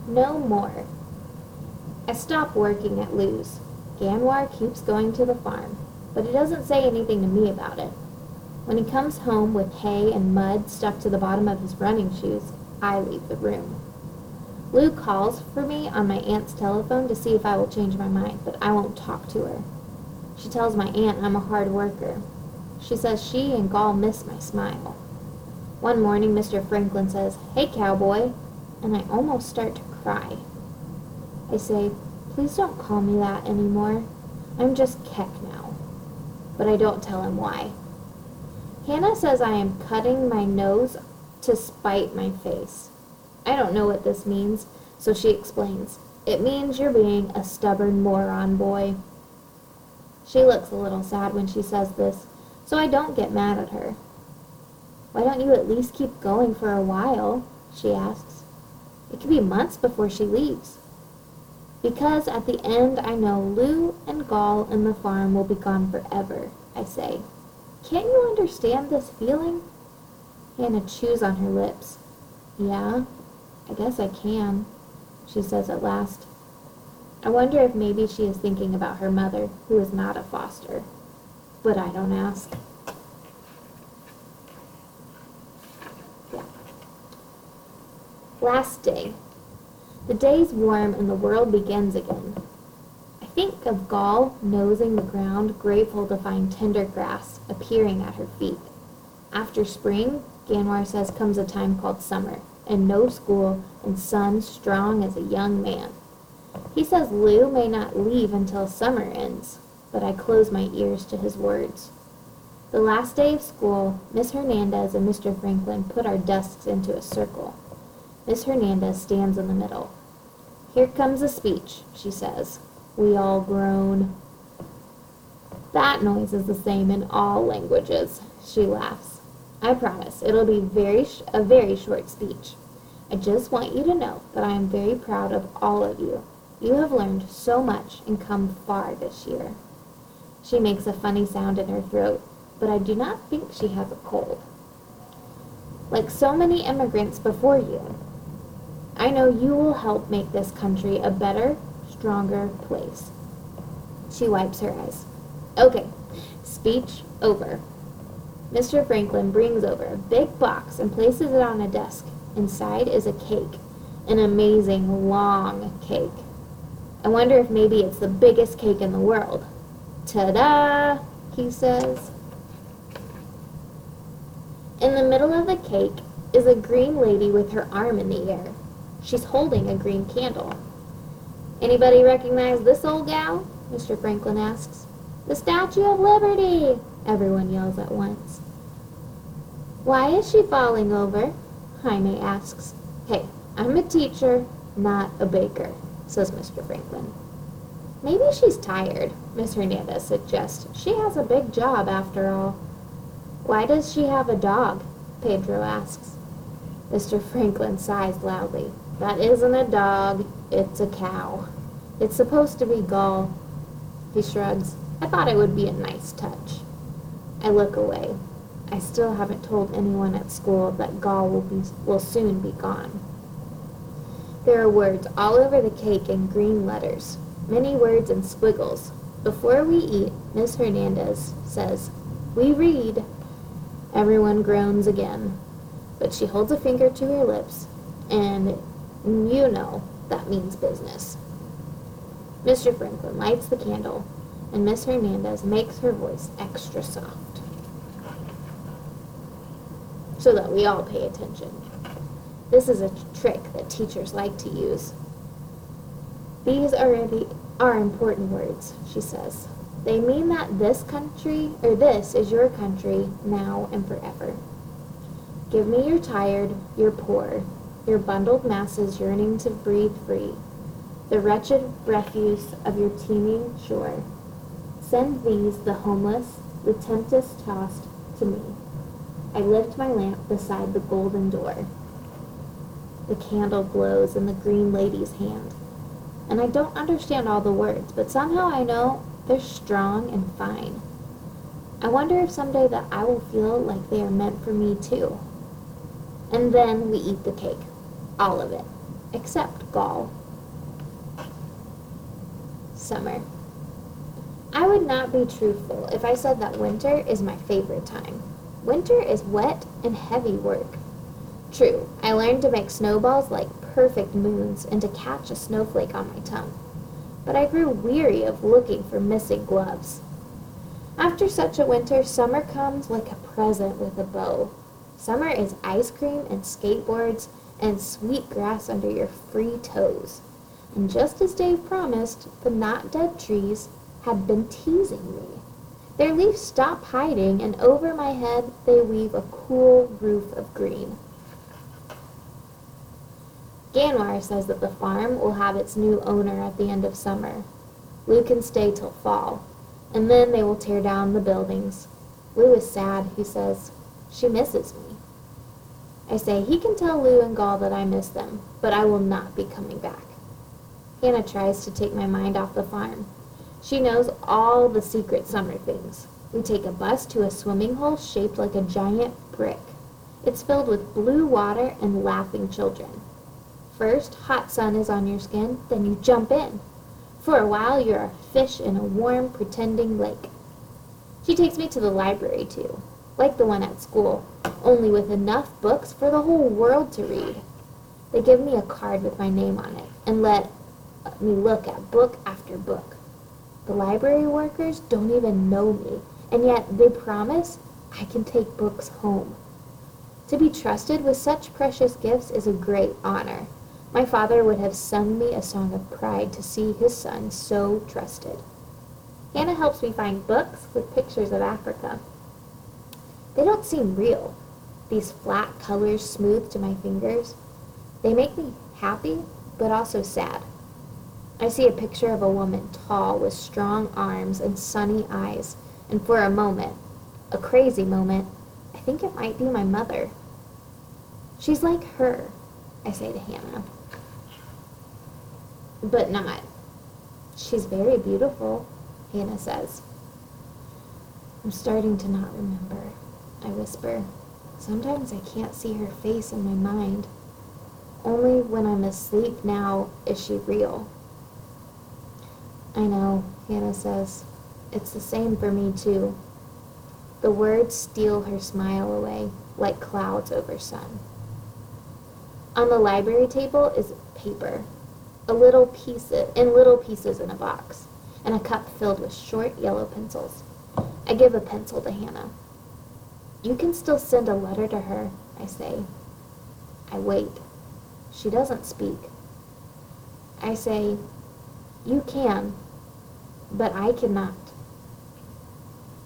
no more. I stop working at Lou's. Ganwar keeps going to the farm, but he doesn't say anything to me about it. When he comes home with hay and mud stuck to the bottom of his running shoes, I leave the room. Lou calls for me on my aunt's telephone to see if I will change my mind, but I won't talk to her. She tells my aunt I'm a hard worker. She says she and Gall miss my smile. One morning, Mr. Franklin says, "Hey, cowboy," and I almost start to cry. I say, "Please don't call me that anymore. I'm just Keck now." But I don't tell him why. Hannah says I am cutting my nose to spite my face. I don't know what this means, so she explains. "It means you're being a stubborn moron, boy." She looks a little sad when she says this, so I don't get mad at her. "Why don't you at least keep going for a while?" she asks. "It could be months before she leaves." "Because at the end I know Lou and Gall and the farm will be gone forever," I say. "Can't you understand this feeling?" Hannah chews on her lips. "Yeah, I guess I can," she says at last. I wonder if maybe she is thinking about her mother, who is not a foster. But I don't ask. Yeah. Last day. The day's warm and the world begins again. I think of Gall nosing the ground, grateful to find tender grass appearing at her feet. After spring, Ganwar says, comes a time called summer, and no school, and sun strong as a young man. He says Lou may not leave until summer ends, but I close my ears to his words. The last day of school, Miss Hernandez and Mr. Franklin put our desks into a circle. Miss Hernandez stands in the middle. "Here comes a speech," she says. We all groan. "That noise is the same in all languages," she laughs. "I promise it'll be a very short speech. I just want you to know that I am very proud of all of you. You have learned so much and come far this year." She makes a funny sound in her throat, but I do not think she has a cold. "Like so many immigrants before you, I know you will help make this country a better, stronger place." She wipes her eyes. "Okay, speech over." Mr. Franklin brings over a big box and places it on a desk. Inside is a cake, an amazing long cake. I wonder if maybe it's the biggest cake in the world. "Ta-da!" he says. In the middle of the cake is a green lady with her arm in the air. She's holding a green candle. "Anybody recognize this old gal?" Mr. Franklin asks. "The Statue of Liberty!" everyone yells at once. "Why is she falling over?" Jaime asks. "Hey, I'm a teacher, not a baker," says Mr. Franklin. "Maybe she's tired," Miss Hernandez suggests. "She has a big job after all." "Why does she have a dog?" Pedro asks. Mr. Franklin sighs loudly. "That isn't a dog, it's a cow. It's supposed to be Gall." He shrugs. "I thought it would be a nice touch." I look away. I still haven't told anyone at school that Gall will soon be gone. There are words all over the cake in green letters, many words in squiggles. Before we eat, Miss Hernandez says, "We read." Everyone groans again, but she holds a finger to her lips, and you know that means business. Mr. Franklin lights the candle, and Miss Hernandez makes her voice extra soft, so that we all pay attention. This is a trick that teachers like to use. "These are important words," she says. "They mean that this is your country, now and forever. Give me your tired, your poor, your bundled masses yearning to breathe free, the wretched refuse of your teeming shore. Send these, the homeless, the tempest-tossed, to me. I lift my lamp beside the golden door." The candle glows in the green lady's hand, and I don't understand all the words, but somehow I know they're strong and fine. I wonder if someday that I will feel like they are meant for me too. And then we eat the cake, all of it. except Gaul. Summer. I would not be truthful if I said that winter is my favorite time. Winter is wet and heavy work. True, I learned to make snowballs like perfect moons and to catch a snowflake on my tongue. But I grew weary of looking for missing gloves. After such a winter, summer comes like a present with a bow. Summer is ice cream and skateboards and sweet grass under your free toes. And just as Dave promised, the not dead trees had been teasing me. Their leaves stop hiding, and over my head they weave a cool roof of green. Ganwar says that the farm will have its new owner at the end of summer. Lou can stay till fall, and then they will tear down the buildings. Lou is sad, he says. She misses me. I say he can tell Lou and Gaul that I miss them, but I will not be coming back. Hannah tries to take my mind off the farm. She knows all the secret summer things. We take a bus to a swimming hole shaped like a giant brick. It's filled with blue water and laughing children. First, hot sun is on your skin, then you jump in. For a while, you're a fish in a warm, pretending lake. She takes me to the library, too, like the one at school, only with enough books for the whole world to read. They give me a card with my name on it and let me look at book after book. The library workers don't even know me, and yet they promise I can take books home. To be trusted with such precious gifts is a great honor. My father would have sung me a song of pride to see his son so trusted. Hannah helps me find books with pictures of Africa. They don't seem real. These flat colors smoothed to my fingers. They make me happy, but also sad. I see a picture of a woman tall with strong arms and sunny eyes, and for a moment, a crazy moment, I think it might be my mother. She's like her, I say to Hannah. But not. She's very beautiful, Hannah says. I'm starting to not remember, I whisper. Sometimes I can't see her face in my mind. Only when I'm asleep now is she real. I know, Hannah says. It's the same for me, too. The words steal her smile away, like clouds over sun. On the library table is paper, in little pieces in a box, and a cup filled with short yellow pencils. I give a pencil to Hannah. You can still send a letter to her, I say. I wait. She doesn't speak. I say, you can, but I cannot.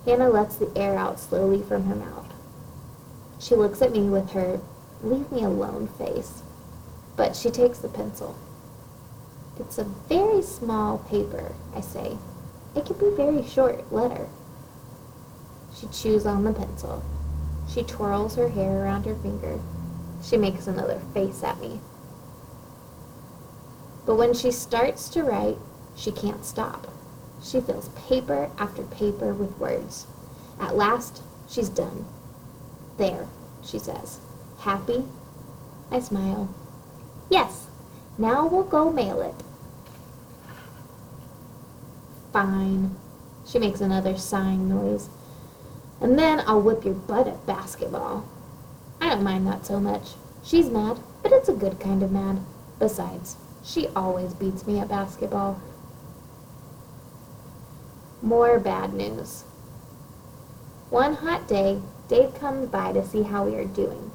Hannah lets the air out slowly from her mouth. She looks at me with her leave me alone face, but she takes the pencil. It's a very small paper, I say. It can be a very short letter. She chews on the pencil. She twirls her hair around her finger. She makes another face at me. But when she starts to write, she can't stop. She fills paper after paper with words. At last, she's done. There, she says. Happy? I smile. Yes, now we'll go mail it. Fine. She makes another sighing noise. And then I'll whip your butt at basketball. I don't mind that so much. She's mad, but it's a good kind of mad. Besides, she always beats me at basketball. More bad news. One hot day, Dave comes by to see how we are doing.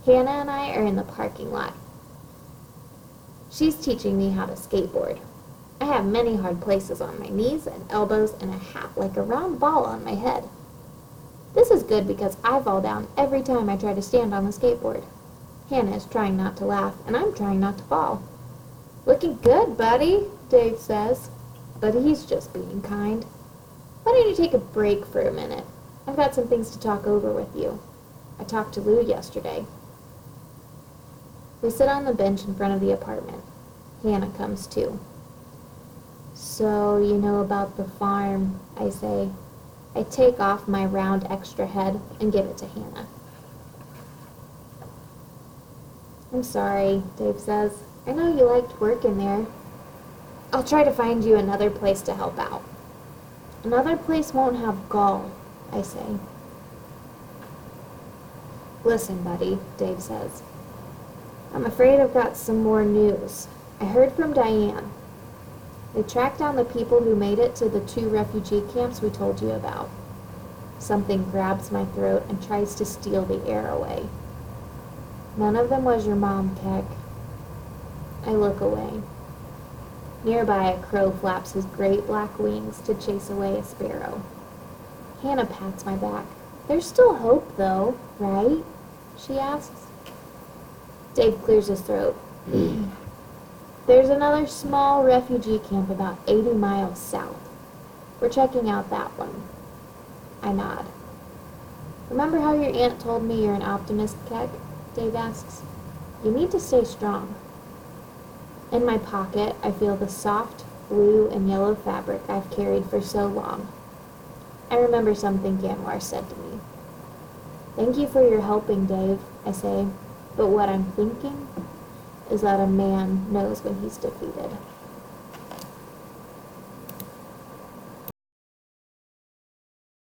Hannah and I are in the parking lot. She's teaching me how to skateboard. I have many hard places on my knees and elbows and a hat like a round ball on my head. This is good because I fall down every time I try to stand on the skateboard. Hannah is trying not to laugh, and I'm trying not to fall. Looking good, buddy, Dave says, but he's just being kind. Why don't you take a break for a minute? I've got some things to talk over with you. I talked to Lou yesterday. We sit on the bench in front of the apartment. Hannah comes too. So, you know about the farm, I say. I take off my round extra head and give it to Hannah. I'm sorry, Dave says. I know you liked working there. I'll try to find you another place to help out. Another place won't have gall, I say. Listen, buddy, Dave says. I'm afraid I've got some more news. I heard from Diane. They tracked down the people who made it to the 2 refugee camps we told you about. Something grabs my throat and tries to steal the air away. None of them was your mom, Keck. I look away. Nearby, a crow flaps his great black wings to chase away a sparrow. Hannah pats my back. There's still hope, though, right? She asks. Dave clears his throat. There's another small refugee camp about 80 miles south. We're checking out that one. I nod. Remember how your aunt told me you're an optimist, Keck? Dave asks. You need to stay strong. In my pocket, I feel the soft blue and yellow fabric I've carried for so long. I remember something Ganwar said to me. Thank you for your helping, Dave, I say, but what I'm thinking is that a man knows when he's defeated.